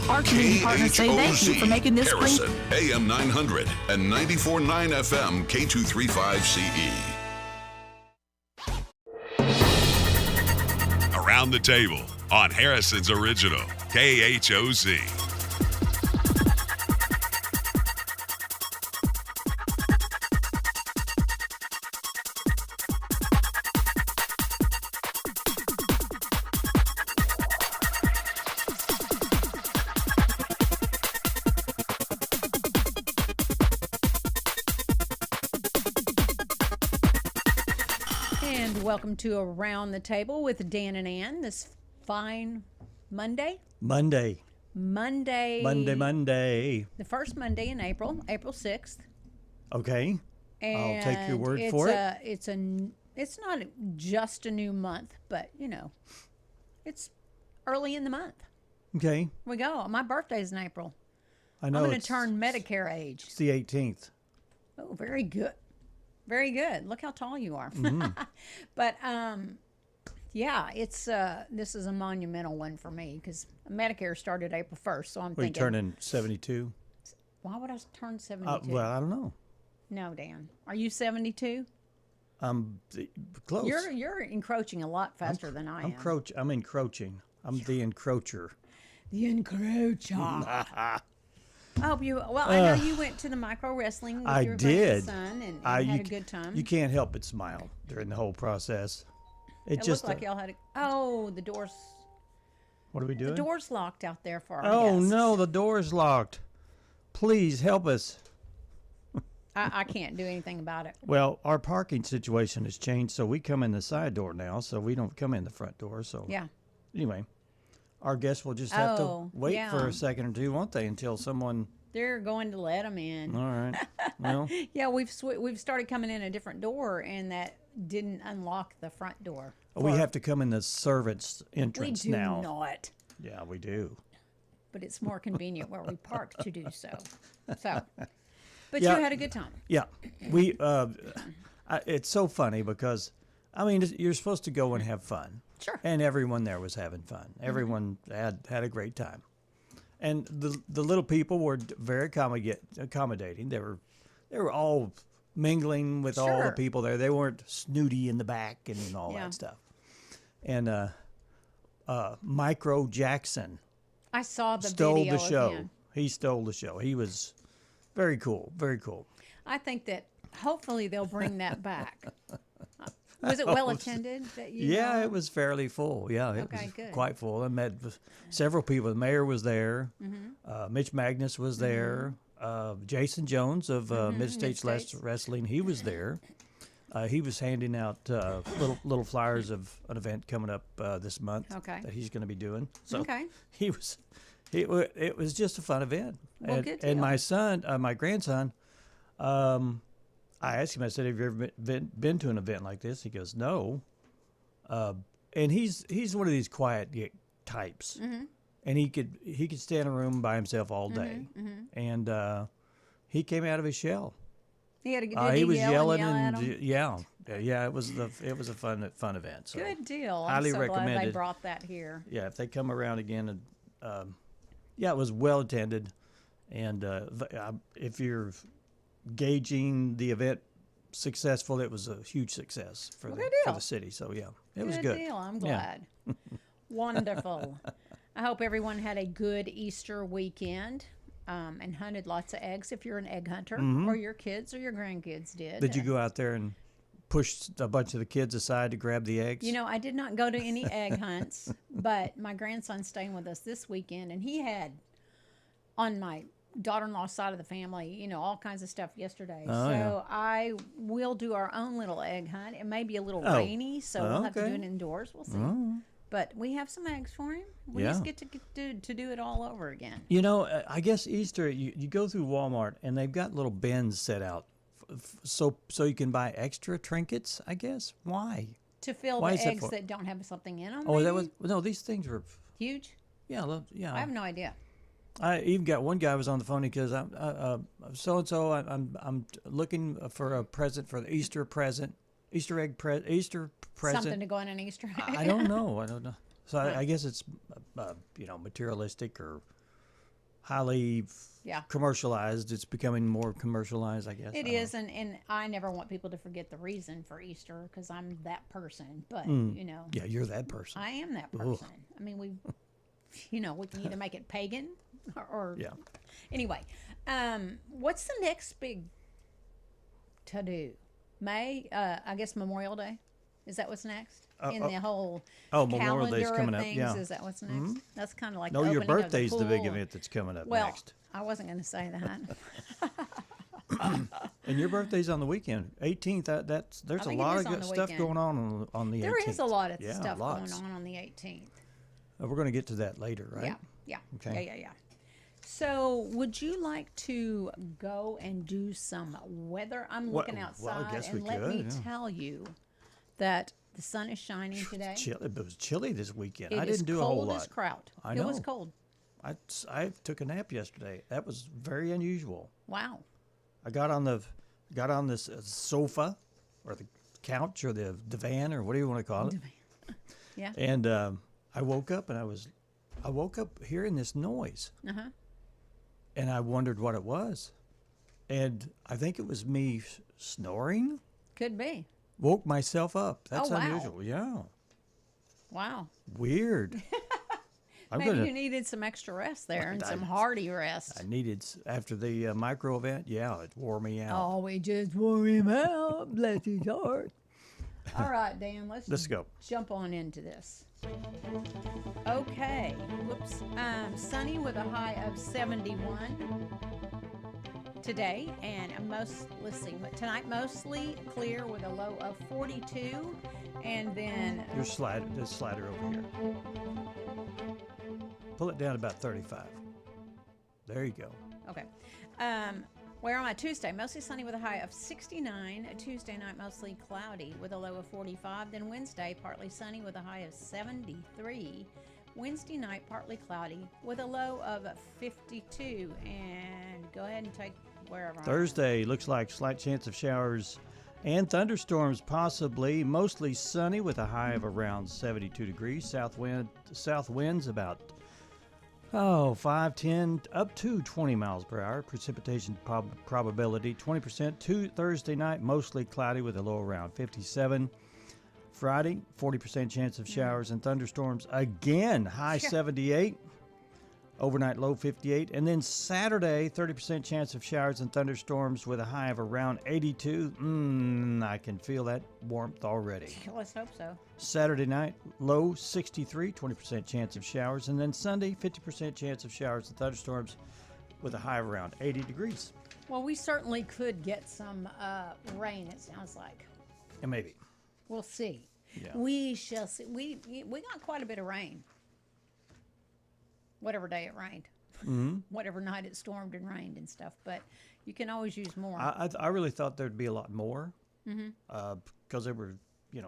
Our community partners say thank you for making this spring. Harrison, AM 900 and 94.9 FM K235CE. Around the table on Harrison's original KHOZ. Welcome to Around the Table with Dan and Ann this fine Monday. Monday. The first Monday in April, April 6th. Okay. And I'll take your word for it. It's not just a new month, but, you know, it's early in the month. Okay. Here we go. My birthday's in April. I know. I'm going to turn Medicare age. It's the 18th. Oh, very good. Very good. Look how tall you are. Mm-hmm. But yeah, it's this is a monumental one for me because Medicare started April 1st, so I'm thinking. You're turning 72. Why would I turn 72? Well, I don't know. No, Dan. Are you 72? Close. You're encroaching a lot faster than I am. I'm encroaching. I'm the encroacher. The encroacher. I hope you. Well, I know you went to the micro wrestling with your son and had a good time. You can't help but smile during the whole process. It just looked like y'all had. The doors. What are we doing? The door's locked out there for our Oh guests. no, the door's locked. Please help us. I can't do anything about it. Well, our parking situation has changed, so we come in the side door now, so we don't come in the front door. So yeah. Anyway. Our guests will just have to wait for a second or two, won't they, until someone... They're going to let them in. All right. Well... Yeah, we've started coming in a different door, and that didn't unlock the front door. We have to come in the servants' entrance now. We do not. Yeah, we do. But it's more convenient where we park to do so. But you had a good time. Yeah. We. It's so funny because, I mean, you're supposed to go and have fun. Sure. And everyone there was having fun. Everyone had a great time. And the little people were very accommodating. They were all mingling with all the people there. They weren't snooty in the back and all that stuff. And Micro Jackson I saw the stole video the show. of him. He stole the show. He was very cool. Very cool. I think that hopefully they'll bring that back. Was it well attended? It was fairly full. Yeah, it was good. quite full. I met several people. The mayor was there. Mm-hmm. Mitch Magnus was there. Jason Jones of Mid-States Wrestling, he was there. He was handing out little flyers of an event coming up this month that he's going to be doing. So he was. It was just a fun event. Well, good deal. And my son, my grandson. I asked him, I said, have you ever been to an event like this? He goes, no. And he's one of these quiet types. Mm-hmm. And he could stay in a room by himself all day. Mm-hmm. And he came out of his shell. He had he was yelling and yeah, it was a fun event. So good deal. Highly I'm so recommended. glad they brought that here. Yeah, if they come around again, and it was well attended. And if you're gauging the event successful, it was a huge success for the city. So it was good. Good deal. I'm glad. Yeah. Wonderful. I hope everyone had a good Easter weekend and hunted lots of eggs if you're an egg hunter, or your kids or your grandkids did. Did you go out there and push a bunch of the kids aside to grab the eggs? You know, I did not go to any egg hunts, but my grandson's staying with us this weekend, and he had on my daughter-in-law's side of the family, all kinds of stuff yesterday. I will do our own little egg hunt. It may be a little rainy, so we'll have to do it indoors. We'll see. But we have some eggs for him. We just get to do it all over again. I guess Easter, you go through Walmart, and they've got little bins set out so you can buy extra trinkets, I guess. Why? To fill the eggs that don't have something in them. No, these things were huge. Yeah. I have no idea. I even got one guy was on the phone because I'm so and so. I'm looking for a present for the Easter present, Easter present. Something to go in an Easter egg. I don't know. So I guess it's materialistic or highly Yeah. commercialized. It's becoming more commercialized, I guess. It is, and I never want people to forget the reason for Easter because I'm that person. But Yeah, you're that person. I am that person. I mean, we can either make it pagan or Yeah. Anyway, what's the next big to do? May, I guess Memorial Day. Is that what's next in the whole Memorial calendar Day's coming of up, things? yeah. Is that what's next? That's kind of like No, the your opening of birthday's the big pool. event that's coming up Well, next. I wasn't going to say that. And your birthday's on the weekend, 18th. There's a think it lot is of on good the stuff weekend. going on the 18th. There is a lot of Yeah, stuff lots. going on the 18th. We're going to get to that later, right? Yeah. Okay. Yeah. So, would you like to go and do some weather? I'm looking Well, I outside, guess we and let could, me yeah. tell you that the sun is shining today. It was chilly this weekend. It I is didn't do a whole cold lot. as kraut. I It was know. cold. I took a nap yesterday. That was very unusual. Wow. I got on this sofa or the couch or the divan or what do you want to call it? Yeah. And I woke up and I woke up hearing this noise. Uh-huh. And I wondered what it was. And I think it was me snoring. Could be. Woke myself up. That's Oh, wow. unusual. Yeah. Wow. Weird. Maybe you needed some extra rest there and some hearty rest. I needed after the micro event. Yeah, it wore me out. Oh, we just wore him out. Bless his heart. All right, Dan, let's go. Jump on into this. Okay. Whoops. Sunny with a high of 71 today, and tonight mostly clear with a low of 42, and then Your slider over here. Pull it down about 35. There you go. okay. Where am I? Tuesday, mostly sunny with a high of 69. Tuesday night, mostly cloudy with a low of 45. Then Wednesday, partly sunny with a high of 73. Wednesday night, partly cloudy with a low of 52. And go ahead and take wherever. Thursday looks like slight chance of showers and thunderstorms possibly. Mostly sunny with a high of around 72 degrees. South winds about 5, 10, up to 20 miles per hour. Precipitation probability 20%. Thursday night, mostly cloudy with a low around 57. Friday, 40% chance of showers and thunderstorms. Again, high 78. Overnight low 58. And then Saturday, 30% chance of showers and thunderstorms with a high of around 82. I can feel that warmth already. Let's hope so. Saturday night, low 63, 20% chance of showers. And then Sunday, 50% chance of showers and thunderstorms with a high of around 80 degrees. Well, we certainly could get some rain, it sounds like. And maybe. We'll see. Yeah. We shall see. We got quite a bit of rain. Whatever day it rained. Whatever night it stormed and rained and stuff. But you can always use more. I really thought there'd be a lot more because they were,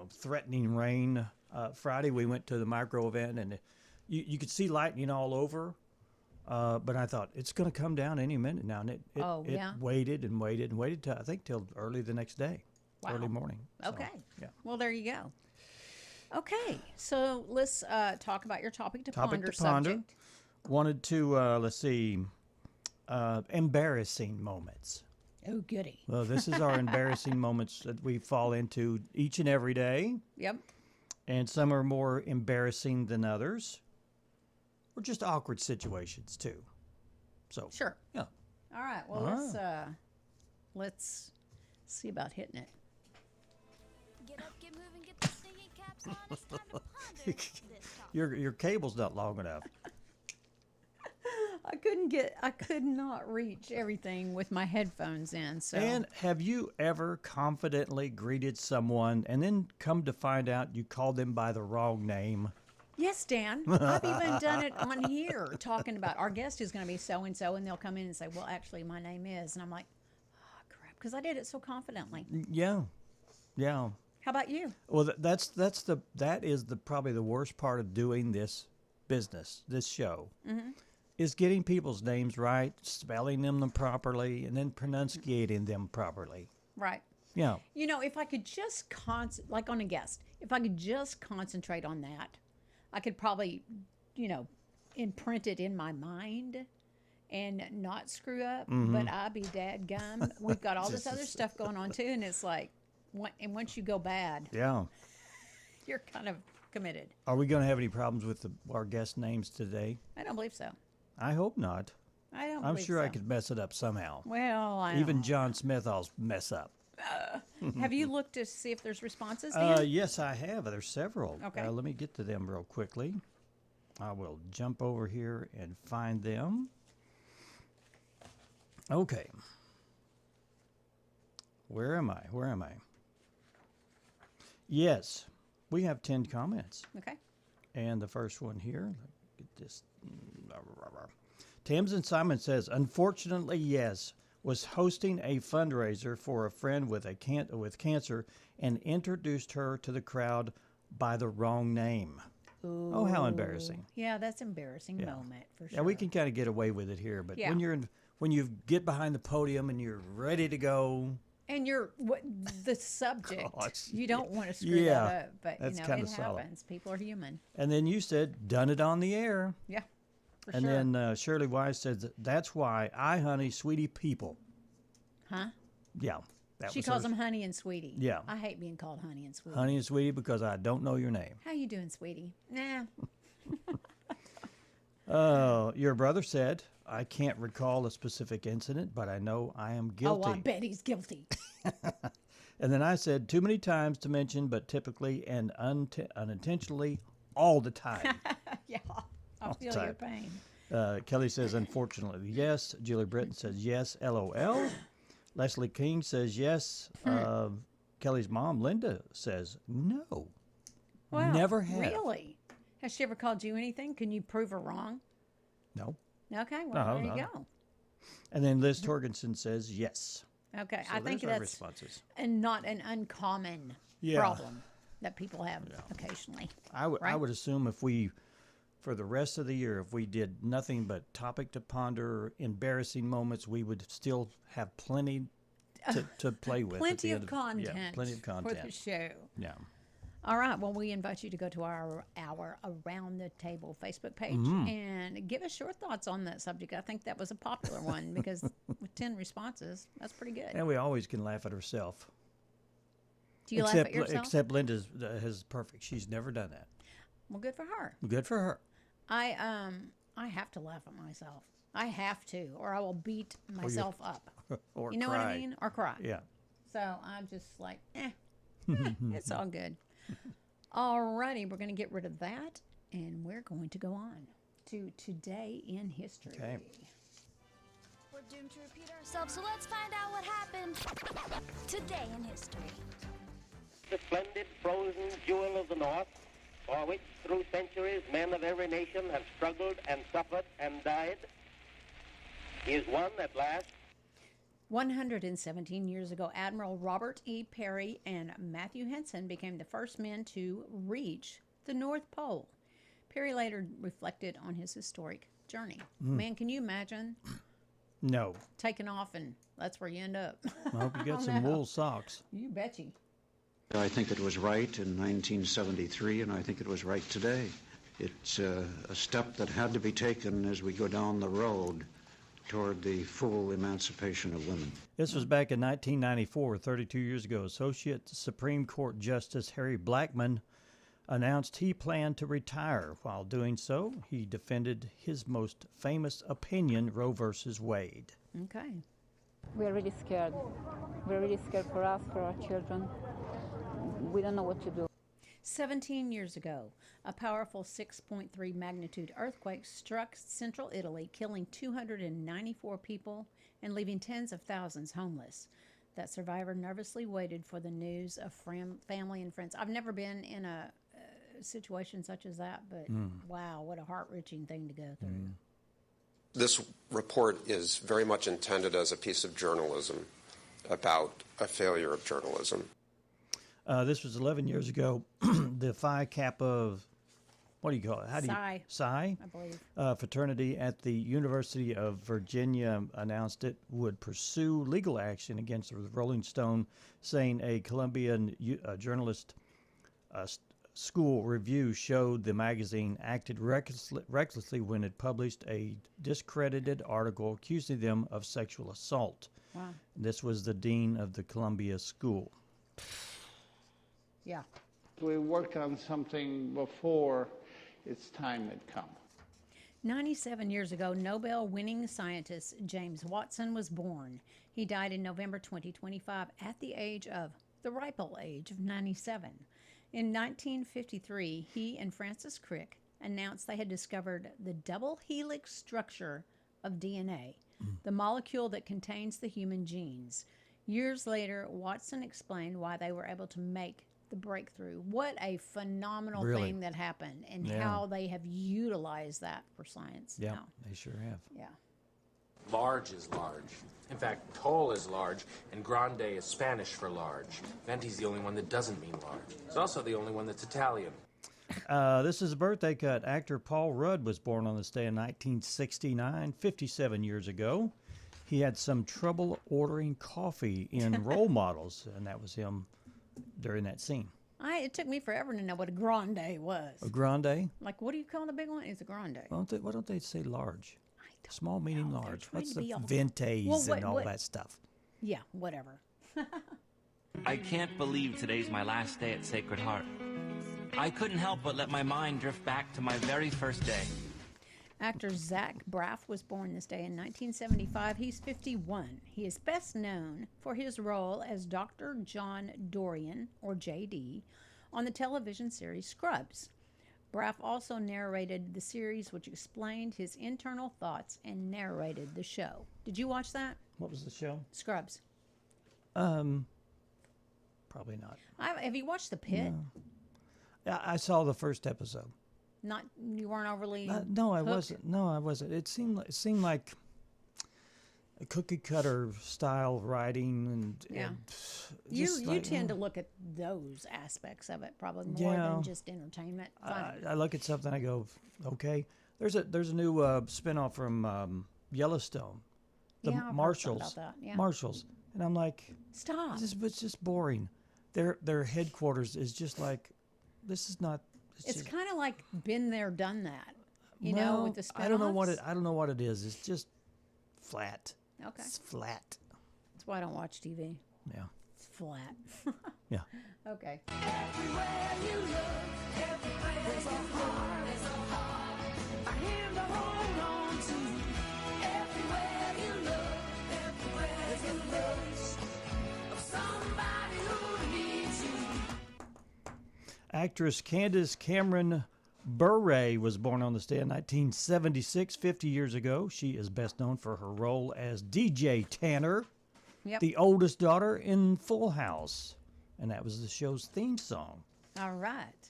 threatening rain. Friday we went to the micro event and you could see lightning all over. But I thought it's going to come down any minute now, and it waited and waited and waited till early the next day, early morning. Okay. Yeah. Well, there you go. Okay, so let's talk about your topic to Topic ponder to ponder. subject. Wanted to embarrassing moments. Oh, goody. Well, this is our embarrassing moments that we fall into each and every day, Yep. and some are more embarrassing than others, or just awkward situations too. So Sure. yeah. All right. Well, let's see about hitting it. Get up, get moving, get the singing caps on. It's time to ponder this topic. Your cable's not long enough. I could not reach everything with my headphones in. So And have you ever confidently greeted someone and then come to find out you called them by the wrong name? yes, Dan, I've even done it on here, talking about our guest is going to be so and so, and they'll come in and say, "Well, actually, my name is," and I'm like, "Oh, crap," because I did it so confidently. Yeah. How about you? Well, that is probably the worst part of doing this business, this show, is getting people's names right, spelling them properly, and then pronunciating them properly. Right. Yeah. If I could just like on a guest, if I could just concentrate on that, I could probably, imprint it in my mind and not screw up, but I be dadgum. We've got all this other stuff going on too, and it's like, and once you go bad, Yeah. you're kind of committed. Are we going to have any problems with our guest names today? I don't believe so. I hope not. I don't. I'm believe sure so. I could mess it up somehow. Well, Even John Smith, I'll mess up. have you looked to see if there's responses? Dan? Yes, I have. There's several. Okay. Let me get to them real quickly. I will jump over here and find them. Okay. Where am I? Yes, we have 10 comments. Okay. And the first one here, get this. Tamsin Simon says, unfortunately, yes, was hosting a fundraiser for a friend with cancer and introduced her to the crowd by the wrong name. Ooh. Oh, how embarrassing. Yeah, that's embarrassing moment for sure. Yeah, we can kind of get away with it here, but Yeah. when you get behind the podium and you're ready to go, And the subject, Gosh, you don't want to screw yeah, that up, but that's it kinda solid. happens. People are human. and then you said, done it on the air. Yeah, for And sure. then Shirley Wise said, that's why I honey sweetie people. Huh? Yeah. That She was calls her- them honey and sweetie. Yeah. I hate being called honey and sweetie. Honey and sweetie because I don't know your name. How you doing, sweetie? Nah. Your brother said, I can't recall a specific incident, but I know I am guilty. Oh, I bet he's guilty. And then I said, too many times to mention, but typically and unintentionally all the time. Yeah, I feel time. your pain. Kelly says, unfortunately, yes. Julie Britton says, yes, LOL. Leslie King says, yes. Kelly's mom, Linda, says, no. Well, Never have. Really? Has she ever called you anything? Can you prove her wrong? No. Okay, well, No, there no. you go. And then Liz Torgensen says, yes. Okay, So I think there's our that's responses. and not an uncommon Yeah. problem that people have occasionally. I right? would assume if we, for the rest of the year, if we did nothing but topic to ponder, embarrassing moments, we would still have plenty to play with. at Plenty the of end content. Yeah, plenty of for the content. show. Yeah. All right. Well, we invite you to go to our Around the Table Facebook page Mm-hmm. and give us your thoughts on that subject. I think that was a popular one because with 10 responses, that's pretty good. And we always can laugh at ourselves. Do you laugh at yourself? Except Linda's is perfect. She's never done that. Well, good for her. Good for her. I have to laugh at myself. I have to, or I will beat myself up. Or You know cry. what I mean? Or cry. Yeah. So I'm just like, it's all good. Alrighty, we're going to get rid of that, and we're going to go on to Today in History. Okay. We're doomed to repeat ourselves, so let's find out what happened today in history. The splendid frozen jewel of the North, for which through centuries men of every nation have struggled and suffered and died, is won at last. 117 years ago, Admiral Robert E. Peary and Matthew Henson became the first men to reach the North Pole. Peary later reflected on his historic journey. Man, can you imagine No. taking off and that's where you end up? I hope you got some wool socks. You betcha. I think it was right in 1973, and I think it was right today. It's a step that had to be taken as we go down the road toward the full emancipation of women. This was back in 1994, 32 years ago. Associate Supreme Court Justice Harry Blackmun announced he planned to retire. While doing so, he defended his most famous opinion, Roe versus Wade. Okay. We're really scared. We're really scared for us, for our children. We don't know what to do. 17 years ago, a powerful 6.3 magnitude earthquake struck central Italy, killing 294 people and leaving tens of thousands homeless. That survivor nervously waited for the news of family and friends. I've never been in a situation such as that, but wow, what a heart-wrenching thing to go through. This report is very much intended as a piece of journalism about a failure of journalism. This was 11 years ago. The Phi Kappa, what do you call it? Psi, Psi I believe. fraternity at the University of Virginia announced it would pursue legal action against the Rolling Stone, saying a Colombian journalist School Review showed the magazine acted recklessly when it published a discredited article accusing them of sexual assault. Wow. This was the dean of the Columbia School. Yeah. We worked on something before its time had come. 97 years ago, Nobel-winning scientist James Watson was born. He died in November 2025 at the ripe old age of 97. In 1953, he and Francis Crick announced they had discovered the double helix structure of DNA, the molecule that contains the human genes. Years later, Watson explained why they were able to make the breakthrough. What a phenomenal thing that happened, and how they have utilized that for science. Yeah, now. they sure have. Yeah. Large is large. In fact, tall is large, and grande is Spanish for large. Venti's the only one that doesn't mean large. It's also the only one that's Italian. This is a birthday cut. Actor Paul Rudd was born on this day in 1969, 57 years ago. He had some trouble ordering coffee in Role Models, and that was him during that scene. It took me forever to know what a grande was. A grande? Like, what do you call the big one? It's a grande. Why don't they say large? Small, medium, large. What's the all... vintage and all that stuff? Yeah, whatever. I can't believe today's my last day at Sacred Heart. I couldn't help but let my mind drift back to my very first day. Actor Zach Braff was born this day in 1975. He's 51. He is best known for his role as Dr. John Dorian, or JD, on the television series Scrubs. Braff also narrated the series, which explained his internal thoughts and narrated the show. Did you watch that? What was the show? Scrubs. Probably not. Have you watched The Pit? No. I saw the first episode. Not, you weren't overly. No, I wasn't. No, I wasn't. It seemed like a cookie cutter style writing, and you tend to look at those aspects of it probably more than just entertainment. I look at something, I go, okay. There's a new spinoff from Yellowstone, the Marshalls. Marshalls, and I'm like, stop. It's just boring. Their headquarters is just like, this is not. It's kind of like been there, done that. You know, with the spinoffs. I don't know what it is. It's just flat. Okay. It's flat. That's why I don't watch TV. Yeah. It's flat. Yeah. Okay. Everywhere you look, everywhere there's a heart, a hand to hold on to. Everywhere you look, everywhere there's a voice of somebody who needs you. Actress Candace Cameron Bure was born on this day in 1976, 50 years ago. She is best known for her role as DJ Tanner, the oldest daughter in Full House. And that was the show's theme song. All right.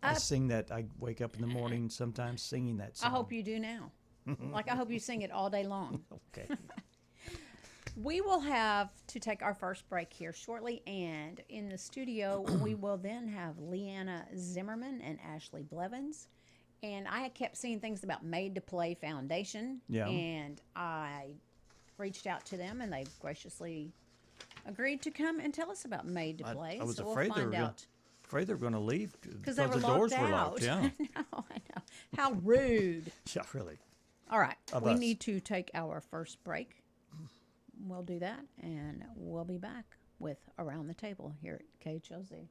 I sing that. I wake up in the morning sometimes singing that song. I hope you do now. Like, I hope you sing it all day long. Okay. We will have to take our first break here shortly, and in the studio, we will then have Leanna Zimmerman and Ashley Blevins. And I kept seeing things about Made to Play Foundation, and I reached out to them, and they graciously agreed to come and tell us about Made to Play. I was so afraid we'll they were going to leave because they were the doors locked were locked. Yeah. I know. How rude. Yeah, really. All right. We need to take our first break. We'll do that, and we'll be back with Around the Table here at KHOZ.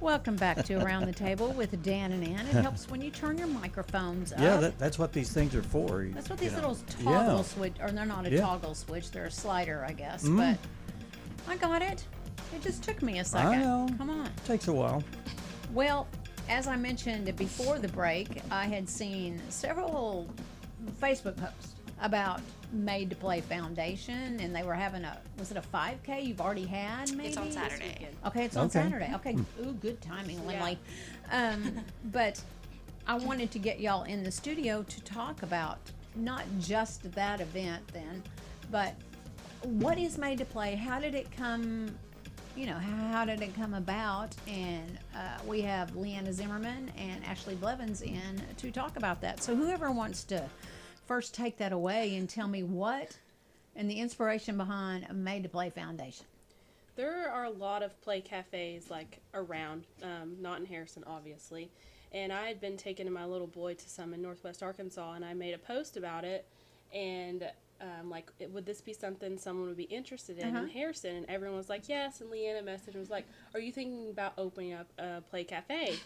Welcome back to Around the Table with Dan and Ann. It helps when you turn your microphones up. Yeah, that's what these things are for. That's what these little Yeah. toggle switch, or they're not a toggle switch, they're a slider, I guess. But I got it. It just took me a second. I know. Come on. Takes a while. Well, as I mentioned before the break, I had seen several Facebook posts about Made to Play Foundation, and they were having was it a 5K you've already had, maybe? It's on Saturday. Okay, it's on Saturday. Okay, ooh, good timing, Lindley. But I wanted to get y'all in the studio to talk about not just that event then, but what is Made to Play? How did it come, how did it come about? And we have Leanna Zimmerman and Ashley Blevins in to talk about that. So whoever wants to first take that away and tell me what and the inspiration behind Made to Play Foundation. There are a lot of play cafes around, not in Harrison obviously, and I had been taking my little boy to some in Northwest Arkansas, and I made a post about it, and would this be something someone would be interested in Harrison? And everyone was like, yes. And Leanna messaged and was like, are you thinking about opening up a play cafe?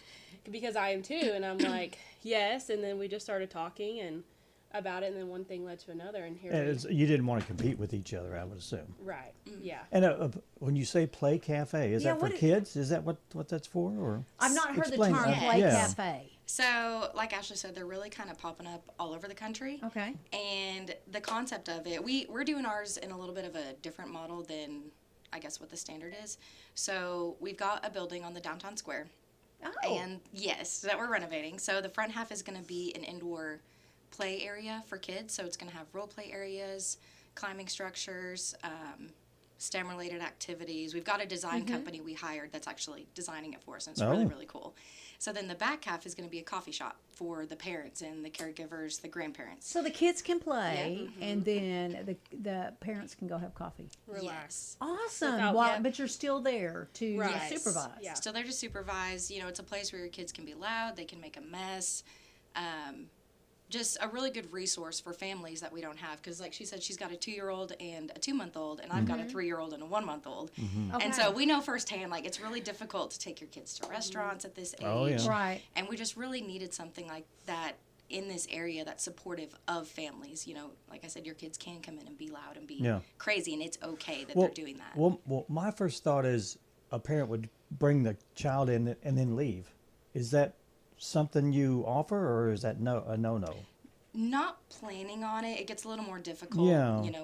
Because I am too. And I'm like, yes. And then we just started talking about it, and then one thing led to another, and here you didn't want to compete with each other, I would assume. Right. Yeah. And when you say play cafe, is that for kids? Is that what that's for? Or I've not heard the term play cafe. So, like Ashley said, they're really kind of popping up all over the country. Okay. And the concept of it, we're doing ours in a little bit of a different model than, I guess, what the standard is. So, we've got a building on the downtown square. Oh. And yes, that we're renovating. So, the front half is going to be an indoor play area for kids. So, it's going to have role play areas, climbing structures, STEM-related activities. We've got a design company we hired that's actually designing it for us, and it's really, really cool. So then the back half is going to be a coffee shop for the parents and the caregivers, the grandparents. So the kids can play, and then the parents can go have coffee. Relax. Awesome. But you're still there to supervise. Yeah. Still there to supervise. It's a place where your kids can be loud, they can make a mess. Just a really good resource for families that we don't have, because like she said, she's got a 2-year-old and a 2-month-old, and I've got a 3-year-old and a 1-month-old. And so we know firsthand, it's really difficult to take your kids to restaurants at this age. Oh, yeah. Right. And we just really needed something like that in this area that's supportive of families. Like I said, your kids can come in and be loud and be crazy, and it's okay that they're doing that. Well, my first thought is a parent would bring the child in and then leave. Is that something you offer, or is that a no-no? Not planning on it. It gets a little more difficult,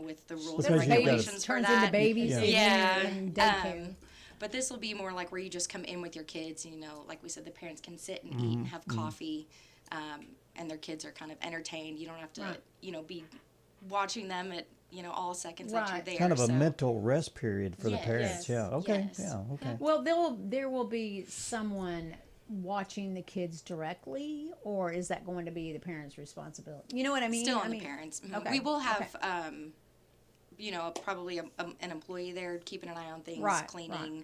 with the rules Because and regulations for turns that. into babies Yeah. and daycare. But this will be more like where you just come in with your kids, like we said, the parents can sit and eat and have coffee, and their kids are kind of entertained. You don't have to, be watching them at, all seconds that you're there. Kind of a mental rest period for the parents. Yes. Yeah. Okay. Yes. Yeah. Okay. Well, there will be someone watching the kids directly, or is that going to be the parents' responsibility? You know what I mean? Still on the parents. Okay. We will have, probably an employee there keeping an eye on things, cleaning,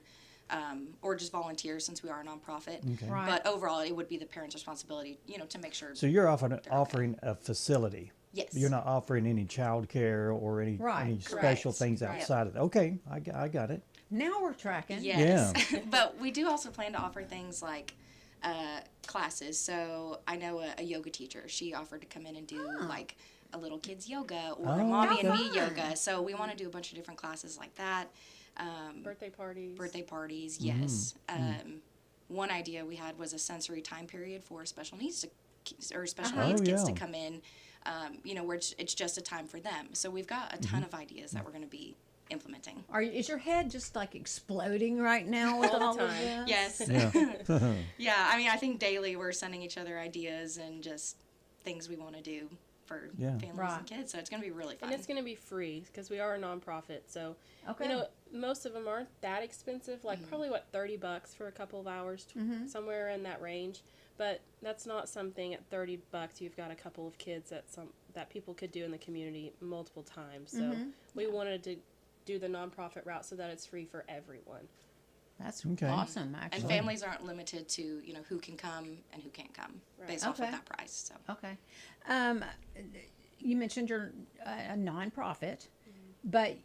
or just volunteers, since we are a nonprofit. Okay. Right. But overall, it would be the parents' responsibility, to make sure. So you're offering a facility. Yes. You're not offering any child care or any special things outside of it. Okay, I got it. Now we're tracking. Yes. Yeah. But we do also plan to offer things like classes. So I know a yoga teacher. She offered to come in and do like a little kids yoga or a mommy and me yoga. So we want to do a bunch of different classes like that. Birthday parties. Yes. One idea we had was a sensory time period for special needs kids to come in. Where it's just a time for them. So we've got a ton of ideas that we're going to be implementing. Is your head just exploding right now with all of this? Yes. Yeah. I think daily we're sending each other ideas and just things we want to do for families and kids. So it's going to be really fun. And it's going to be free because we are a nonprofit. So, most of them aren't that expensive. Probably $30 for a couple of hours, somewhere in that range. But that's not something at $30 you've got a couple of kids that people could do in the community multiple times. So we wanted to do the nonprofit route so that it's free for everyone. That's awesome, actually. And families aren't limited to, who can come and who can't come based off of that price. So. Okay. You mentioned you're a nonprofit, but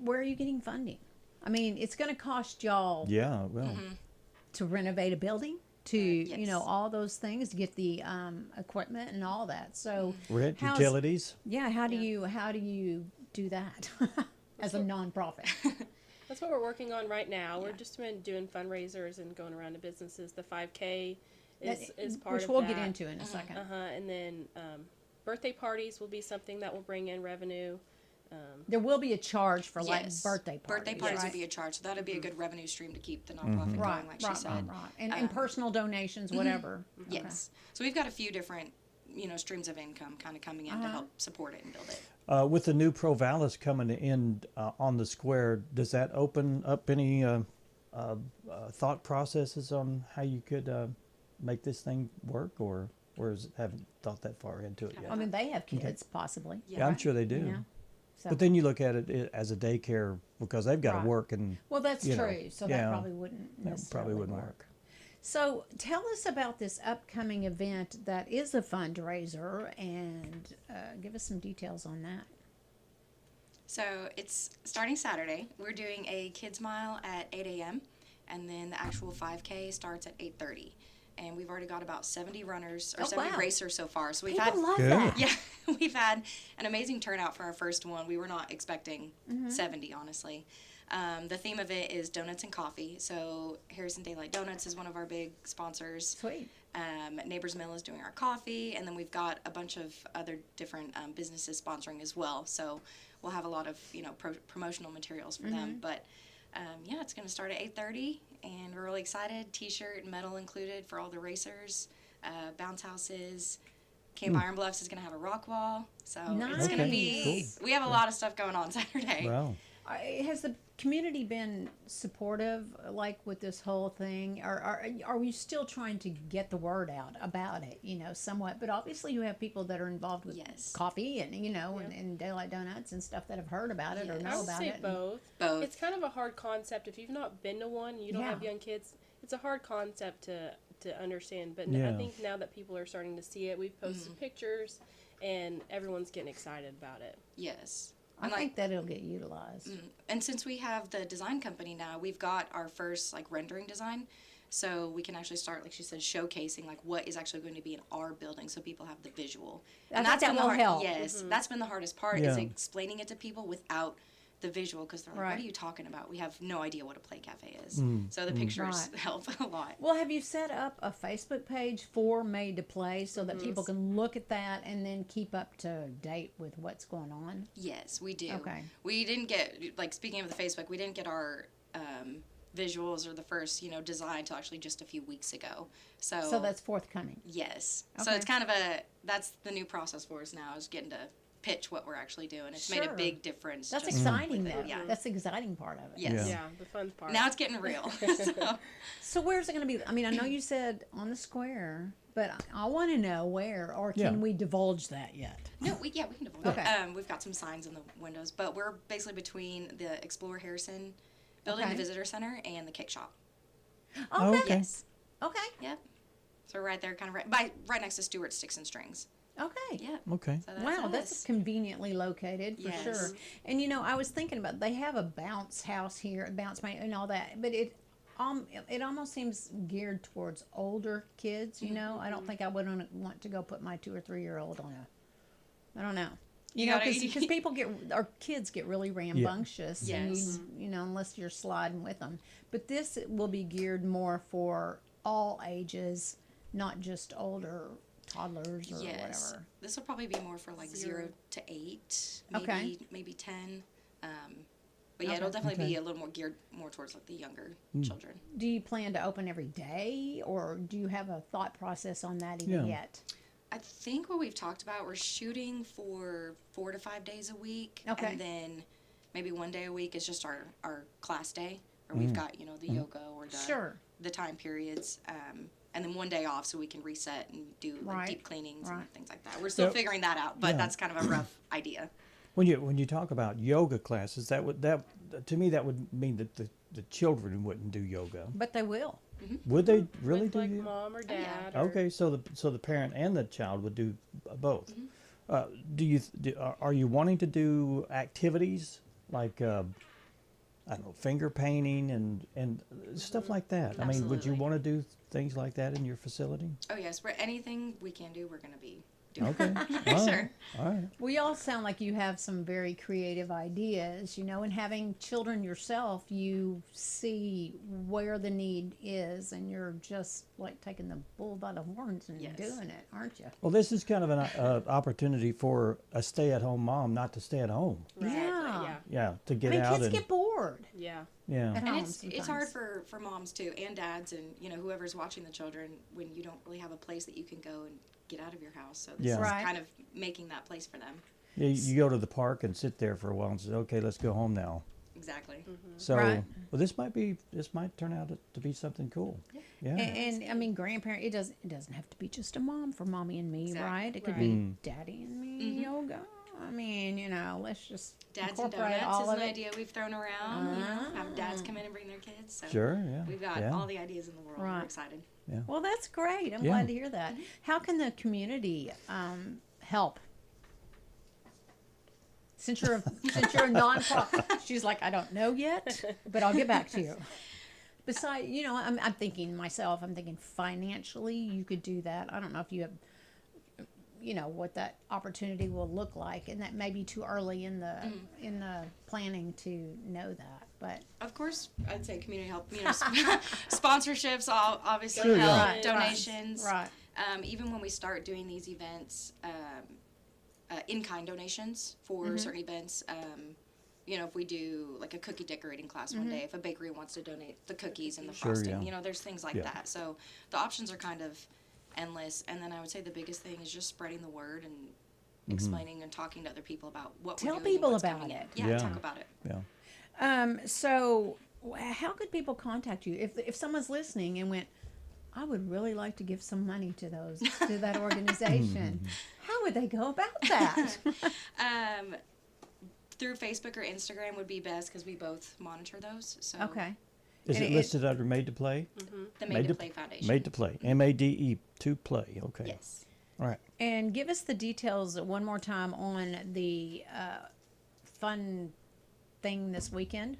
where are you getting funding? It's going to cost y'all. Yeah, well. to renovate a building, to yes. you know, all those things, to get the equipment and all that. So Rent, how's- utilities. Yeah, how do you do that as a nonprofit? That's what we're working on right now. We're just been doing fundraisers and going around to businesses. The 5K is part which of we'll that. get into in a second. And then birthday parties will be something that will bring in revenue. There will be a charge for like Yes. birthday parties. Birthday parties right? would be a charge, so that'd be a good revenue stream to keep the nonprofit Right, going, like right, she said. right. And personal donations, whatever. Okay. Yes. So we've got a few different, streams of income kind of coming in to help support it and build it. With the new Provalis coming in on the square, does that open up any thought processes on how you could make this thing work, or haven't thought that far into it yet? I mean, they have kids, possibly. Yeah, I'm sure they do. Yeah. So. But then you look at it as a daycare because they've got to work and. Well, that's you know, true. So that probably wouldn't necessarily work. So tell us about this upcoming event that is a fundraiser, and give us some details on that. So it's starting Saturday. We're doing a kids mile at 8 a.m. and then the actual 5K starts at 8:30. And we've already got about 70 runners or 70 racers so far. So we've People love that. Yeah, we've had an amazing turnout for our first one. We were not expecting 70, honestly. The theme of it is donuts and coffee. So Harrison Daylight Donuts is one of our big sponsors. Sweet. Neighbors Mill is doing our coffee, and then we've got a bunch of other different businesses sponsoring as well. So we'll have a lot of promotional materials for them. But yeah, it's going to start at 8:30, and we're really excited. T-shirt and medal included for all the racers. Bounce houses. Camp Iron Bluffs is going to have a rock wall. So it's going to be. Cool. We have a lot of stuff going on Saturday. Wow. Has the community been supportive, like with this whole thing? Are we still trying to get the word out about it, somewhat? But obviously you have people that are involved with coffee and, and Daylight Donuts and stuff that have heard about it or know I would about say it. both. It's kind of a hard concept. If you've not been to one, you don't have young kids, it's a hard concept to understand. But I think now that people are starting to see it, we've posted pictures and everyone's getting excited about it. Yes. I think that it'll get utilized. And since we have the design company now, we've got our first rendering design, so we can actually start, like she said, showcasing what is actually going to be in our building, so people have the visual. And that's been the hard. Yes, that's been the hardest part is explaining it to people without the visual, because they're like, "What are you talking about? We have no idea what a play cafe is." So the pictures help a lot. Well, have you set up a Facebook page for Made to Play so that people can look at that and then keep up to date with what's going on? Yes, we do. Okay. We didn't get, speaking of the Facebook, we didn't get our visuals or the first, design till actually just a few weeks ago. So that's forthcoming. Yes. Okay. So it's kind of that's the new process for us now, is getting to pitch what we're actually doing. It's made a big difference. That's just exciting, with though. it. Yeah. That's the exciting part of it. Yes. Yeah, the fun part. Now it's getting real. So where's it going to be? I mean, I know you said on the square, but I want to know where, or can we divulge that yet? No, we can divulge it. We've got some signs in the windows, but we're basically between the Explore Harrison building, the visitor center, and the cake shop. Okay. Yes. Okay. Yep. So we're right there, kind of right next to Stewart Sticks and Strings. Okay. Yeah. Okay. So Wow, that's conveniently located for sure. And I was thinking about, they have a bounce house here, bounce man, and all that, but it almost seems geared towards older kids. I don't think I would want to go put my 2 or 3 year old on I don't know. Because our kids get really rambunctious, and unless you're sliding with them. But this will be geared more for all ages, not just older toddlers or whatever. This will probably be more for 0 to 8, maybe 10. But yeah, it'll definitely be a little more geared more towards the younger children. Do you plan to open every day, or do you have a thought process on that even yet? I think what we've talked about, we're shooting for 4 to 5 days a week. Okay. And then maybe 1 day a week is just our class day, where we've got, the yoga or the time periods. And then 1 day off so we can reset and do deep cleanings and things like that. We're still figuring that out, but that's kind of a rough idea. When you talk about yoga classes, to me that would mean that the children wouldn't do yoga. But they will. Would they really With, do yoga? mom or dad? Okay, so the parent and the child would do both. Are you wanting to do activities like I don't know, finger painting and stuff like that. I mean, would you want to do things like that in your facility? Oh yes, anything we can do, we're going to be doing. Okay. Sure. All right. Well, y'all sound like you have some very creative ideas, you know, and having children yourself, you see where the need is, and you're just like taking the bull by the horns and doing it, aren't you? Well, this is kind of an opportunity for a stay-at-home mom not to stay at home. Yeah. Yeah, to get I mean, out kids and get bored. Yeah. Yeah. At And home it's hard sometimes. for moms too, and dads, and you know whoever's watching the children when you don't really have a place that you can go and get out of your house. So this is kind of making that place for them. Yeah, you go to the park and sit there for a while and say, "Okay, let's go home now." Exactly. So, well, this might turn out to be something cool. Yeah. And I mean, grandparent. It doesn't have to be just a mom for mommy and me, right? It could be daddy and me yoga. I mean, you know, let's just Dads and incorporate donuts all is of an it. idea we've thrown around. You know, have dads come in and bring their kids. So Sure, yeah, we've got yeah. all the ideas in the world. Right. We're excited. Yeah. Well, that's great. I'm Yeah. glad to hear that. How can the community help? Since you're a nonprofit, she's like, I don't know yet, but I'll get back to you. Besides, you know, I'm thinking myself. I'm thinking financially, you could do that. I don't know if you have, you know, what that opportunity will look like, and that may be too early in the planning to know that. But of course, I'd say community help. You know, sponsorships obviously Sure, help. yeah. Donations. Right. Even when we start doing these events, in-kind donations for certain events. You know, if we do like a cookie decorating class one day, if a bakery wants to donate the cookies and the frosting, you know, there's things like that. So the options are kind of endless. And then I would say the biggest thing is just spreading the word and explaining and talking to other people about what we're tell doing people and what's about coming it. in. Yeah, talk about it. Yeah. So how could people contact you if someone's listening and went, I would really like to give some money to that organization? How would they go about that? Through Facebook or Instagram would be best because we both monitor those. So Okay. Is it listed under Made to Play? The Made to Play Foundation. Made to Play. MADE to Play. Okay. Yes. All right. And give us the details one more time on the fun thing this weekend.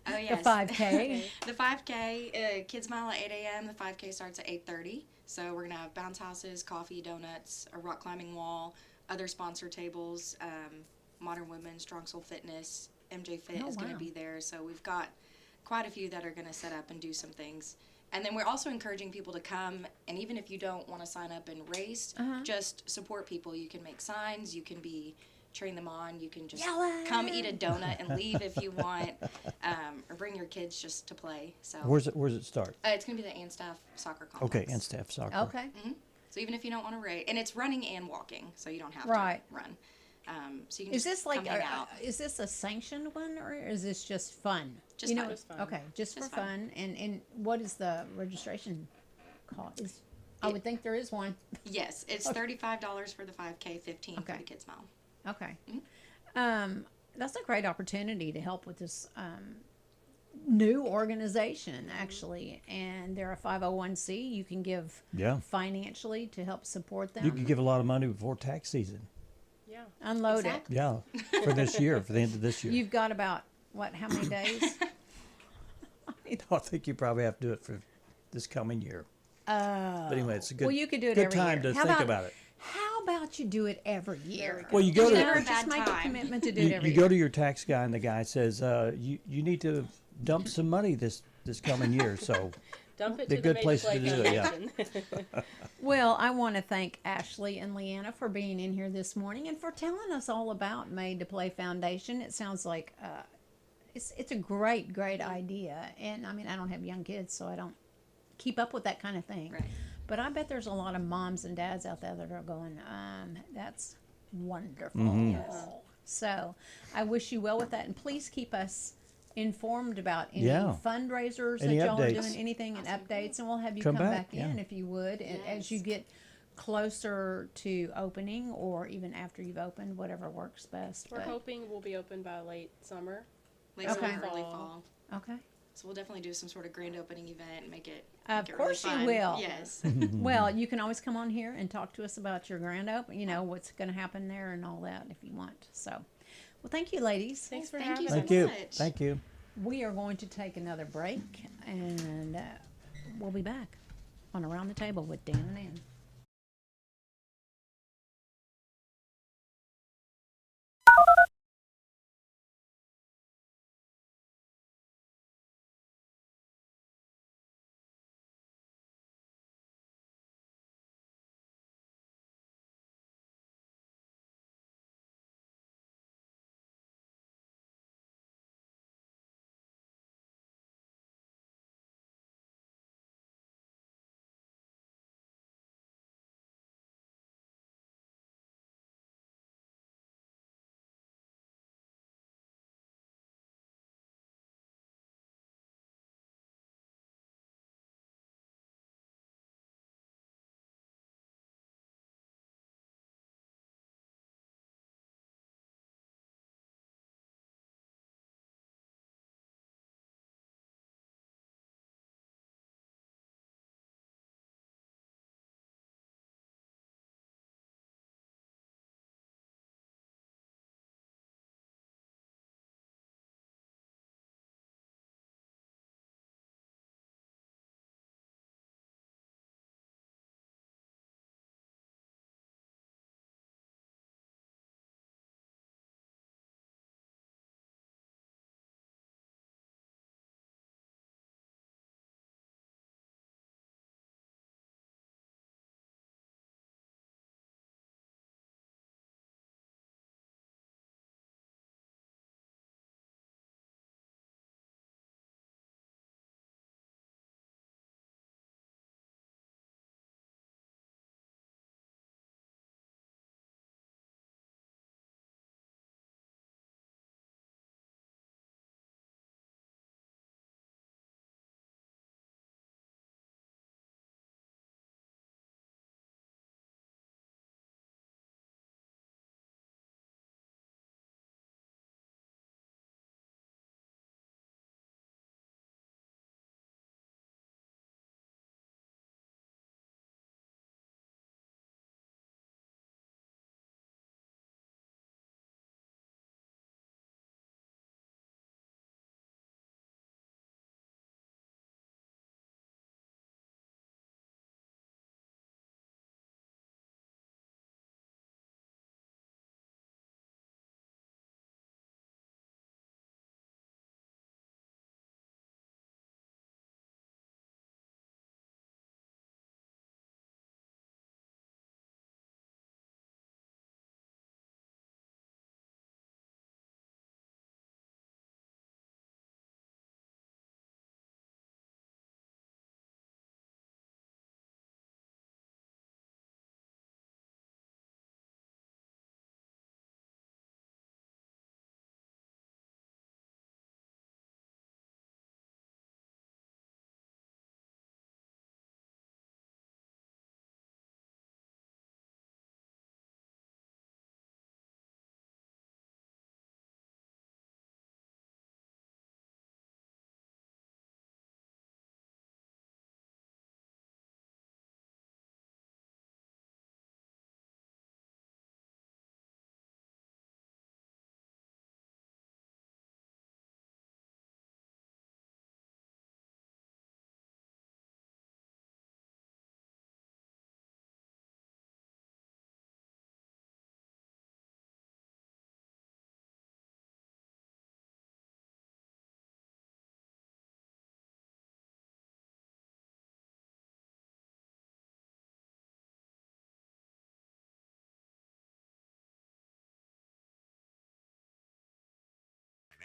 Oh, yes. The 5K. The 5K, Kids Mile at 8 a.m. The 5K starts at 8:30. So we're going to have bounce houses, coffee, donuts, a rock climbing wall, other sponsor tables, Modern Women, Strong Soul Fitness, MJ Fit is going to be there. So we've got quite a few that are going to set up and do some things. And then we're also encouraging people to come, and even if you don't want to sign up and race, just support people. You can make signs, you can train them on, you can just come eat a donut and leave if you want, or bring your kids just to play. So Where's it start? it's going to be the Anstaff Soccer Complex. Okay, and staff soccer. Okay. So even if you don't want to race, and it's running and walking, so you don't have to run. So you can Is just this like come hang out. is this a sanctioned one, or is this just fun? Just fun. Just fun. Okay, just for fun. And what is the registration cost? I would think there is one. Yes, it's $35 for the 5K, $15 for the Kids Mile. Okay. That's a great opportunity to help with this new organization, actually. And they're a 501c. You can give financially to help support them. You can give a lot of money before tax season. Yeah. Unload Exactly. Yeah, for this year, for the end of this year. You've got about, how many days? I think you probably have to do it for this coming year. But anyway, it's a good, well, you could do it good every time year. to think about it. How about you do it every year? Well, you go to just make a commitment to do it every you year. go to your tax guy, and the guy says, "You need to dump some money this coming year." So, dump it the to good the place to Made do Play it. Yeah. Foundation. Well, I want to thank Ashley and Leanna for being in here this morning and for telling us all about Made to Play Foundation. It sounds like it's a great idea. And I mean, I don't have young kids, so I don't keep up with that kind of thing. Right. But I bet there's a lot of moms and dads out there that are going, that's wonderful. So I wish you well with that. And please keep us informed about any fundraisers Any that y'all updates. are doing, anything and updates. And we'll have you Come come back, back in if you would. And as you get closer to opening or even after you've opened, whatever works best. We're hoping we'll be open by late summer. Late summer, early fall. Okay. So we'll definitely do some sort of grand opening event and make it Of really course fun. you will. Yes. Well, you can always come on here and talk to us about your grand open, what's going to happen there and all that if you want. So, well, thank you, ladies. Thanks for Thank having you us. so Thank you. much. Thank you. We are going to take another break, and we'll be back on Around the Table with Dan and Ann.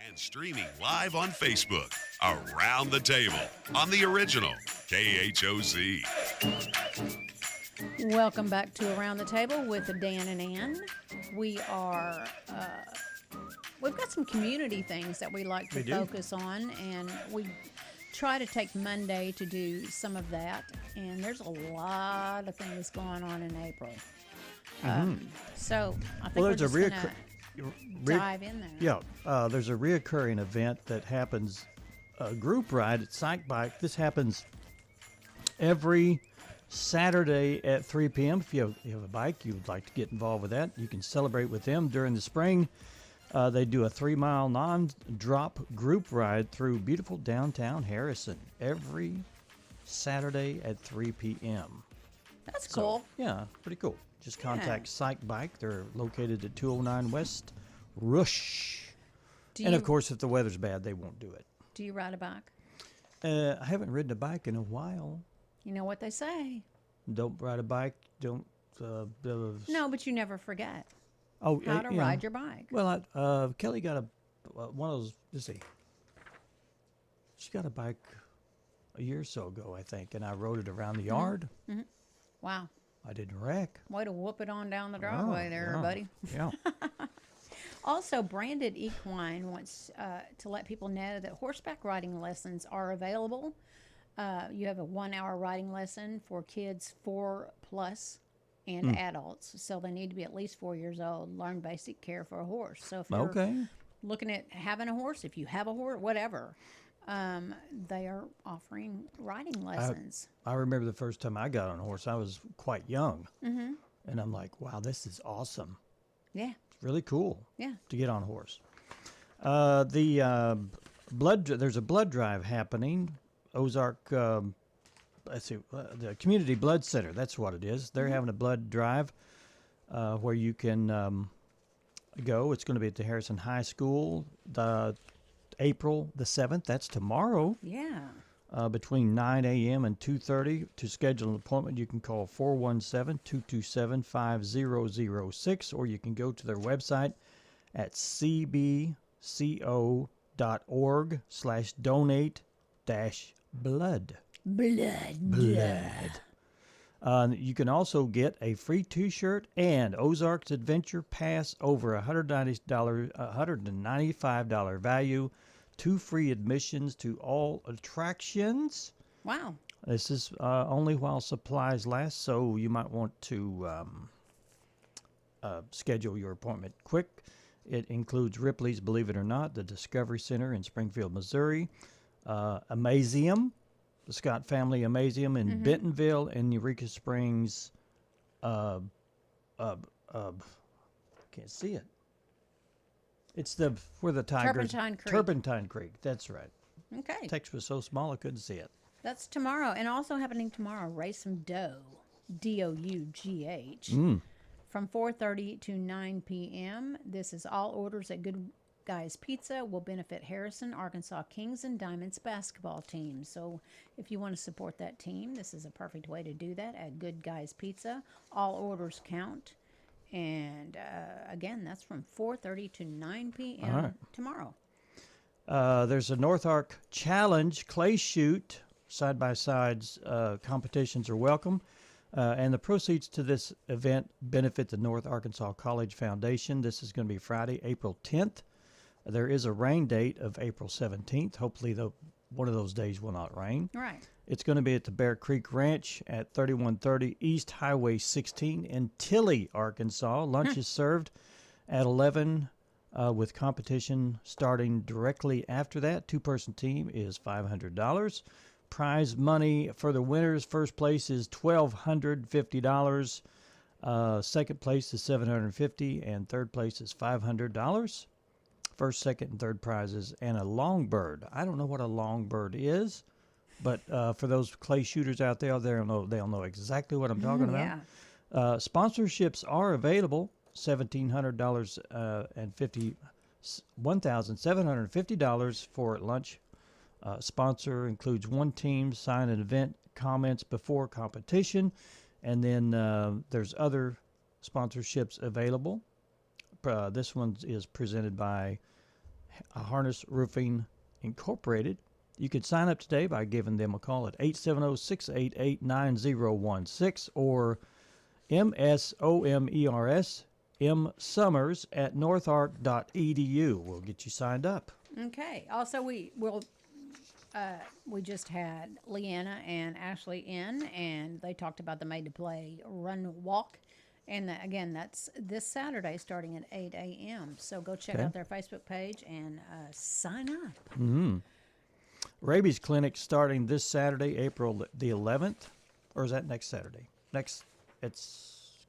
And streaming live on Facebook, Around the Table, on the original KHOZ. Welcome back to Around the Table with Dan and Ann. We've got some community things that we like to focus on, and we try to take Monday to do some of that. And there's a lot of things going on in April. So I think we're just going to dive in there. Yeah, there's a reoccurring event that happens, a group ride at Psych Bike. This happens every Saturday at 3 p.m. If you have a bike, you would like to get involved with that, you can celebrate with them during the spring. They do a 3-mile non-drop group ride through beautiful downtown Harrison every Saturday at 3 p.m. That's cool. Yeah, pretty cool. Just contact Psych Bike. They're located at 209 West Rush. And of course, if the weather's bad, they won't do it. Do you ride a bike? I haven't ridden a bike in a while. You know what they say. Don't ride a bike. Don't. No, but you never forget. Oh, how to ride your bike. Well, Kelly got one of those. Let's see. She got a bike a year or so ago, I think, and I rode it around the yard. Mm-hmm. Wow. I didn't wreck. Way to whoop it on down the driveway there, buddy. Yeah. Also, Branded Equine wants to let people know that horseback riding lessons are available. You have a 1-hour riding lesson for kids 4+ and adults. So they need to be at least 4 years old, learn basic care for a horse. So if you're looking at having a horse, if you have a horse, whatever, they are offering riding lessons. I remember the first time I got on a horse, I was quite young. Mm-hmm. And I'm like, wow, this is awesome. Yeah. It's really cool Yeah. to get on a horse. There's a blood drive happening. Ozark, let's see, the Community Blood Center, that's what it is. They're having a blood drive where you can go. It's going to be at the Harrison High School, April the 7th. That's tomorrow. Yeah. Between 9 a.m. and 2:30. To schedule an appointment, you can call 417-227-5006, or you can go to their website at cbco.org/donate-blood. Blood. You can also get a free T-shirt and Ozarks Adventure Pass over $195 value, 2 free admissions to all attractions. Wow. This is only while supplies last, so you might want to schedule your appointment quick. It includes Ripley's Believe It or Not, the Discovery Center in Springfield, Missouri, Amazium, the Scott Family Amazium in Bentonville, and Eureka Springs. Can't see it. It's where the tigers. Turpentine Creek. That's right. Okay. Text was so small I couldn't see it. That's tomorrow, and also happening tomorrow. Raise some dough, DOUGH, from 4:30 to 9 p.m. This is all orders at Good Guys Pizza will benefit Harrison, Arkansas Kings and Diamonds basketball team. So if you want to support that team, this is a perfect way to do that at Good Guys Pizza. All orders count. And again, that's from 4:30 to 9 p.m. tomorrow. There's a North Ark Challenge clay shoot. Side-by-sides competitions are welcome. And the proceeds to this event benefit the North Arkansas College Foundation. This is going to be Friday, April 10th. There is a rain date of April 17th. Hopefully, one of those days will not rain. Right. It's going to be at the Bear Creek Ranch at 3130 East Highway 16 in Tilley, Arkansas. Lunch is served at 11 with competition starting directly after that. 2-person team is $500. Prize money for the winners. First place is $1,250. Second place is $750, and third place is $500. First, second, and third prizes, and a longbird. I don't know what a longbird is, but for those clay shooters out there, they'll know exactly what I'm talking about. Yeah. Sponsorships are available. $1,750 for lunch. Sponsor includes one team, sign an event, comments before competition, and then there's other sponsorships available. This one is presented by Harness Roofing Incorporated. You can sign up today by giving them a call at 870-688-9016 or MSOMERS Summers at northark.edu. We'll get you signed up. Okay. Also, we just had Leanna and Ashley in, and they talked about the Made to Play Run Walk. And again, that's this Saturday starting at 8 a.m. So go check out their Facebook page and sign up. Mm-hmm. Rabies clinic starting this Saturday, April the 11th. Or is that next Saturday? It's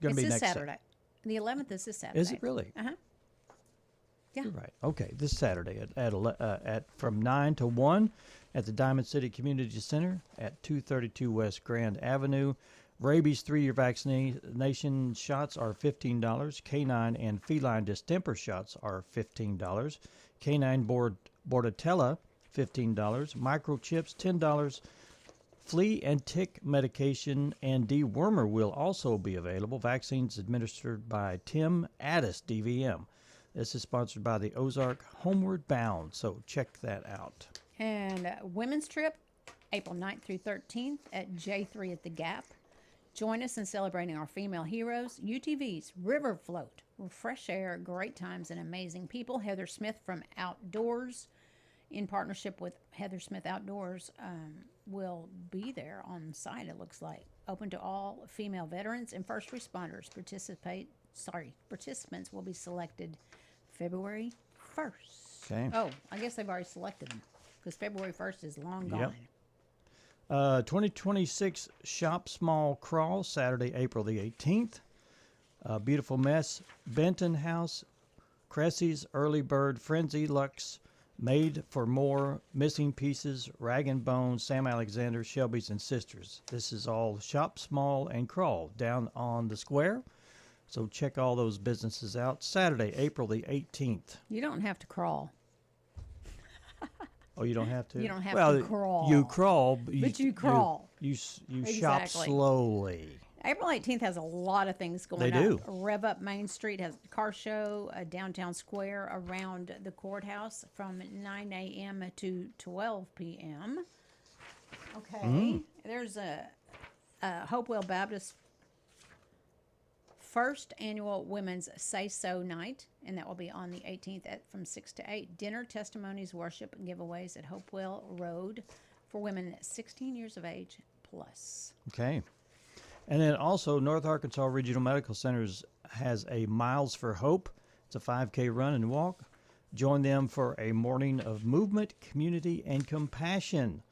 going to be next Saturday. The 11th is this Saturday. Is it really? Uh-huh. Yeah. You're right. Okay, this Saturday at from 9 to 1 at the Diamond City Community Center at 232 West Grand Avenue. Rabies 3-year vaccination shots are $15. Canine and feline distemper shots are $15. Canine bordetella, $15. Microchips, $10. Flea and tick medication and dewormer will also be available. Vaccines administered by Tim Addis, DVM. This is sponsored by the Ozark Homeward Bound, so check that out. And women's trip, April 9th through 13th at J3 at the Gap. Join us in celebrating our female heroes. UTVs, River Float, fresh air, great times, and amazing people. Heather Smith from Outdoors, in partnership with Heather Smith Outdoors, will be there on site, it looks like. Open to all female veterans and first responders. Participants will be selected February 1st. Okay. Oh, I guess they've already selected them because February 1st is long Yep. gone. 2026 Shop Small Crawl, Saturday, April the 18th. Beautiful Mess, Benton House, Cressy's, Early Bird, Frenzy, Lux, Made for More, Missing Pieces, Rag and Bones, Sam Alexander, Shelby's and Sisters. This is all Shop Small and Crawl down on the square. So check all those businesses out. Saturday, April the 18th. You don't have to crawl. Oh, you don't have to? You don't have well, to crawl. You crawl, but you crawl. You shop Exactly. slowly. April 18th has a lot of things going They on. do. Rev Up Main Street has a car show, a downtown square around the courthouse from 9 a.m. to 12 p.m. Okay. There's a Hopewell Baptist first annual Women's Say So Night, and that will be on the 18th from 6 to 8. Dinner, testimonies, worship, and giveaways at Hopewell Road for women 16 years of age plus. Okay. And then also, North Arkansas Regional Medical Centers has a Miles for Hope. It's a 5K run and walk. Join them for a morning of movement, community, and compassion.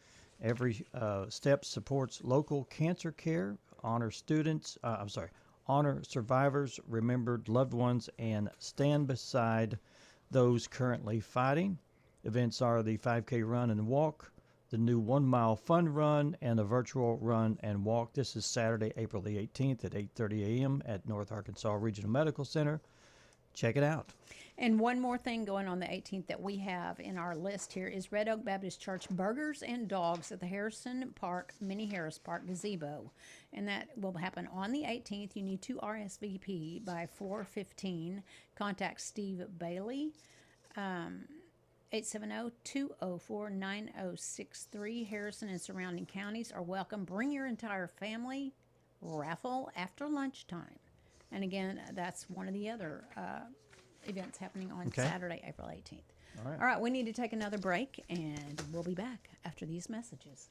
Every step supports local cancer care, honor survivors, remembered loved ones, and stand beside those currently fighting. Events are the 5K run and walk, the new 1 mile fun run, and a virtual run and walk. This is Saturday, April the 18th at 8:30 a.m. at North Arkansas Regional Medical Center. Check it out. And one more thing going on the 18th that we have in our list here is Red Oak Baptist Church Burgers and Dogs at the Harrison Park, Mini Harris Park gazebo. And that will happen on the 18th. You need to RSVP by 4:15. Contact Steve Bailey, 870-204-9063. Harrison and surrounding counties are welcome. Bring your entire family. Raffle after lunchtime. And again, that's one of the other events happening on Saturday, April 18th. All right, we need to take another break, and we'll be back after these messages.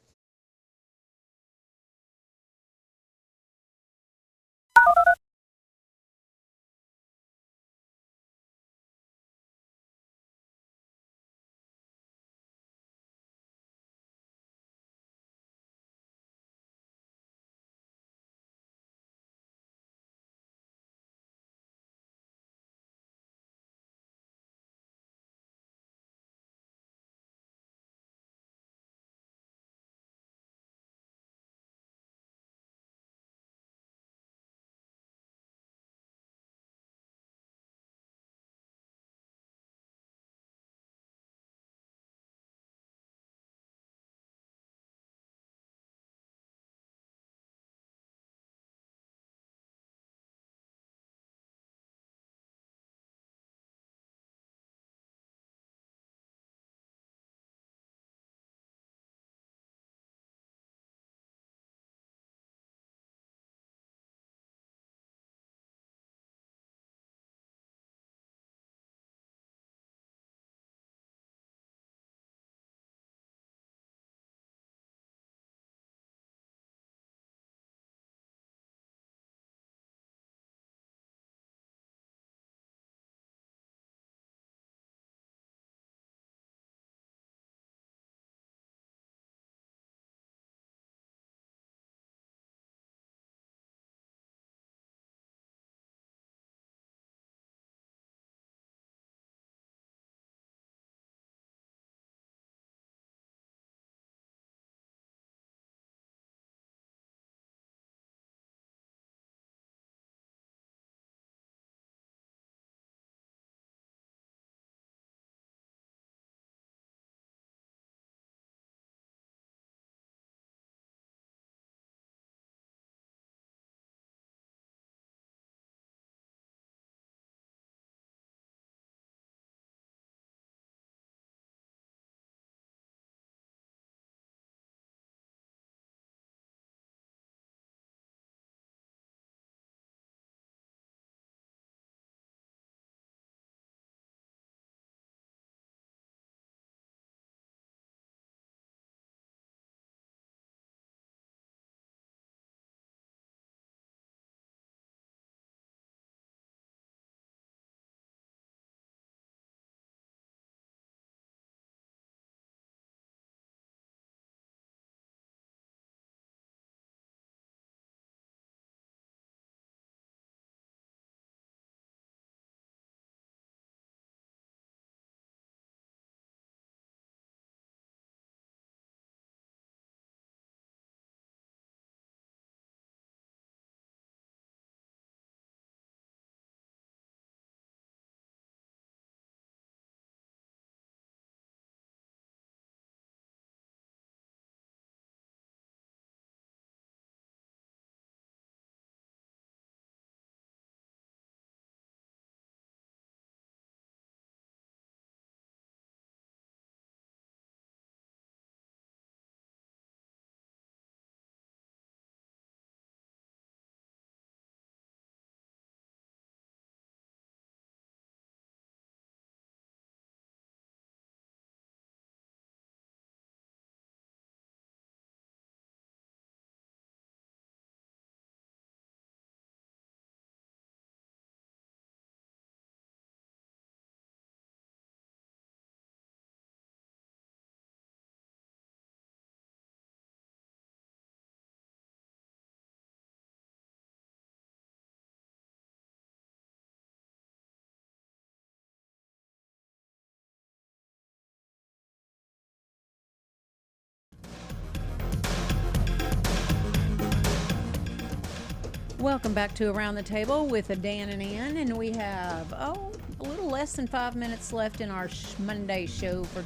Welcome back to Around the Table with Dan and Ann, and we have a little less than 5 minutes left in our Monday show for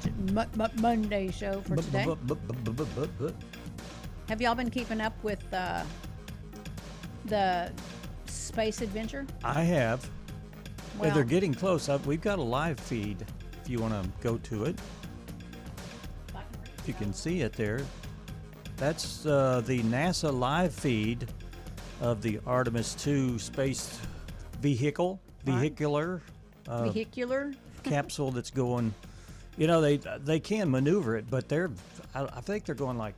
Monday show for today. Have y'all been keeping up with the space adventure? I have. Well, they're getting close. We've got a live feed if you want to go to it. If you can see it there. That's the NASA live feed of the Artemis 2 space vehicular capsule that's going. You know, they can maneuver it, but I think they're going like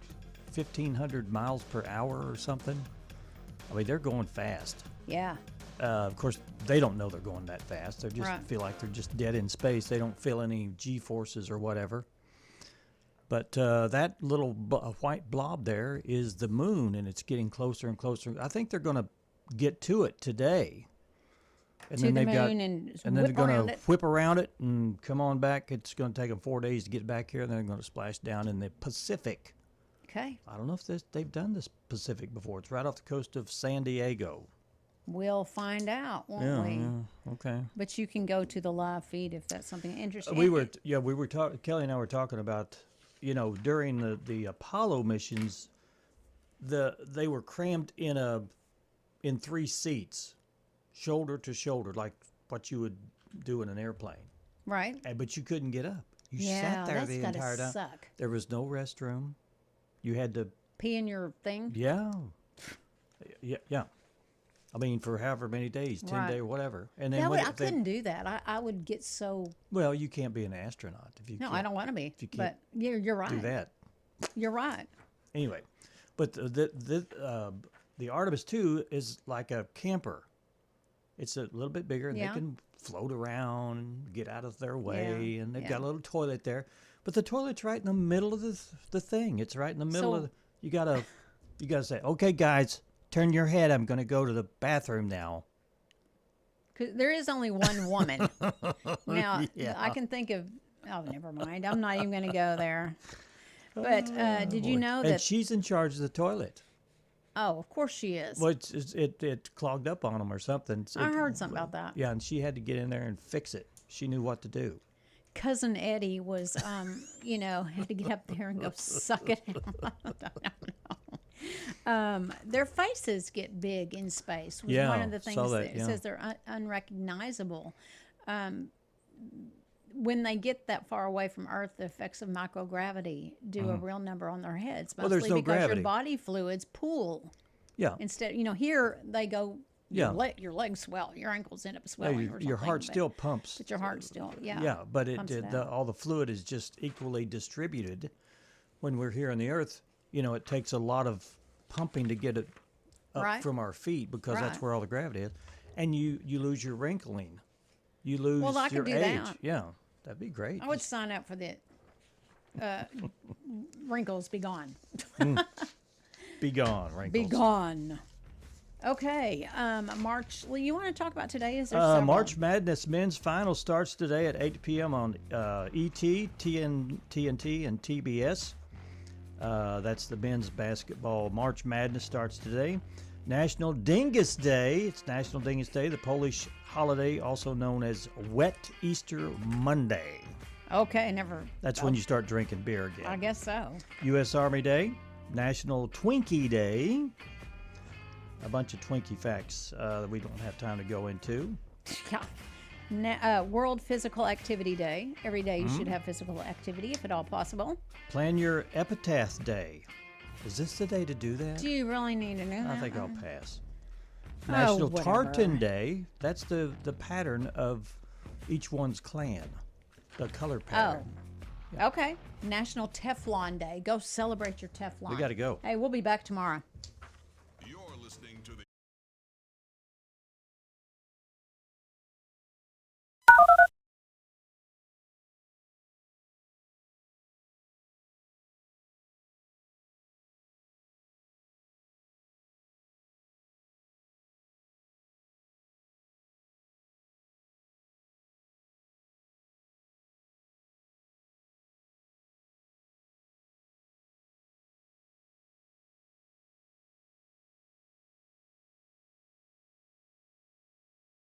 1,500 miles per hour or something. I mean, they're going fast. Yeah. Of course, they don't know they're going that fast. They just feel like they're just dead in space. They don't feel any G-forces or whatever. But that little white blob there is the moon, and it's getting closer and closer. I think they're going to get to it today. And then they're going to whip around it and come on back. It's going to take them 4 days to get back here, and then they're going to splash down in the Pacific. Okay. I don't know if they've done this Pacific before. It's right off the coast of San Diego. We'll find out, won't we? Yeah, okay. But you can go to the live feed if that's something interesting. Kelly and I were talking about, you know, during the Apollo missions, they were crammed in 3 seats, shoulder to shoulder, like what you would do in an airplane. Right. But you couldn't get up. You sat there the entire time. Suck. There was no restroom. You had to pee in your thing. Yeah. I mean, for however many days, 10 days, whatever. And then I couldn't do that. I would get so. Well, you can't be an astronaut if you. No, I don't want to be. If you can't but you're right. Do that. You're right. Anyway, but the Artemis 2 is like a camper. It's a little bit bigger, and they can float around and get out of their way, and they've got a little toilet there. But the toilet's right in the middle of the thing. It's right in the middle of you gotta say, okay, guys, turn your head. I'm going to go to the bathroom now. 'Cause there is only one woman. Now, I can think of... Oh, never mind. I'm not even going to go there. But did you know that... And she's in charge of the toilet. Oh, of course she is. Well, it clogged up on them or something. I heard something about that. Yeah, and she had to get in there and fix it. She knew what to do. Cousin Eddie was, had to get up there and go suck it out. Their faces get big in space. Was one of the things that it says they're unrecognizable. When they get that far away from Earth, the effects of microgravity do a real number on their heads. Mostly there's no because gravity. Your body fluids pool. Yeah. Instead, here they go. Your legs swell, your ankles end up swelling. Your heart still pumps. But your heart still, Yeah, but all the fluid is just equally distributed. When we're here on the Earth, it takes a lot of pumping to get it up from our feet because that's where all the gravity is. And you lose your wrinkling. You lose your age. That. Yeah, that'd be great. I would sign up for the wrinkles be gone. Be gone, wrinkles. Be gone. Okay, March. Well, you want to talk about today? Is there March Madness men's final starts today at 8 p.m. on ET, TNT, and TBS. That's the men's basketball. March Madness starts today. National Dingus Day. It's National Dingus Day, the Polish holiday, also known as Wet Easter Monday. Okay, never. That's when you start drinking beer again. I guess so. U.S. Army Day, National Twinkie Day. A bunch of Twinkie facts that we don't have time to go into. Yeah. World Physical Activity Day. Every day you should have physical activity, if at all possible. Plan your epitaph day. Is this the day to do that? Do you really need to know that? I think I'll pass. National whatever. Tartan Day. That's the pattern of each one's clan. The color pattern. Oh. Yeah. Okay. National Teflon Day. Go celebrate your Teflon. We got to go. Hey, we'll be back tomorrow.